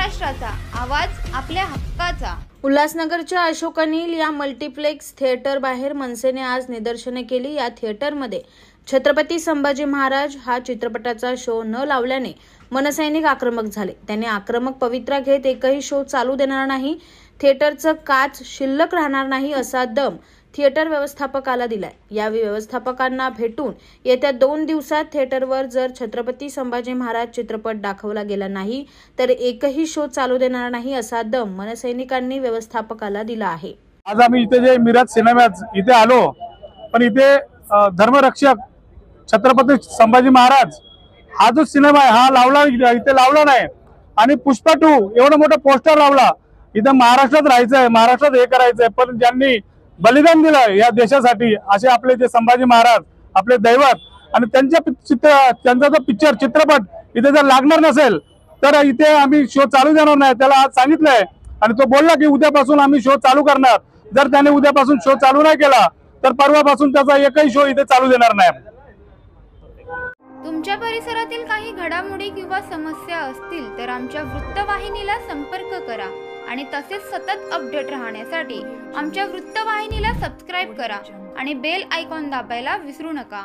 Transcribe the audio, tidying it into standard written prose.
महाराष्ट्राचा आवाज आपल्या हक्काचा। उल्हासनगरच्या अशोक अनिल या मल्टीप्लेक्स थिएटर बाहेर मनसेने आज निदर्शने केली। या थिएटरमध्ये छत्रपती संभाजी महाराज हा चित्रपटाचा शो न लावल्याने मनसैनिक आक्रमक झाले। त्यांनी आक्रमक पवित्रा घेत एकही शो चालू देणार नाही, थिएटरचं काच शिल्लक राहणार नाही असा दम थिएटर व्यवस्थापकाला दिलाय। या व्यवस्थापकांना भेटून येत्या 2 दिवसात थिएटरवर जर छत्रपती संभाजी महाराज चित्रपट दाखवला गेला नाही तर एकही शो चालू देणार नाही असा दम मनसैनिकांनी व्यवस्थापकाला दिला आहे। आज आम्ही इथे जे मिरज सिनेमात इथे आलो, पण इथे धर्मरक्षक छत्रपती संभाजी महाराज हा जो सिनेमा आहे हा लावला इथे लावला नाही आणि पुष्पा 2 एवढं मोठं पोस्टर लावला। इथे महाराष्ट्रात राहायचंय, महाराष्ट्रात हे करायचंय, पण ज्यांनी बलिदान दिलं या देशासाठी असे आपले जे संभाजी महाराज आपले दैवत आणि त्यांचा जो पिक्चर चित्रपट इथे जर लागणार नसेल तर इथे आम्ही शो चालू देणार नाही। त्याला आज सांगितलंय आणि तो बोलला की उद्यापासून आम्ही शो चालू करणार। जर त्याने उद्यापासून शो चालू नाही केला तर परवापासून त्याचा एकही शो इथे चालू देणार नाही। तुमच्या परिसरातील काही घडामोडी किंवा समस्या असतील तर आमच्या वृत्तवाहिनीला संपर्क करा आणि तसेच सतत अपडेट राहण्यासाठी आमच्या वृत्तवाहिनीला सबस्क्राइब करा आणि बेल आयकॉन दाबायला विसरू नका।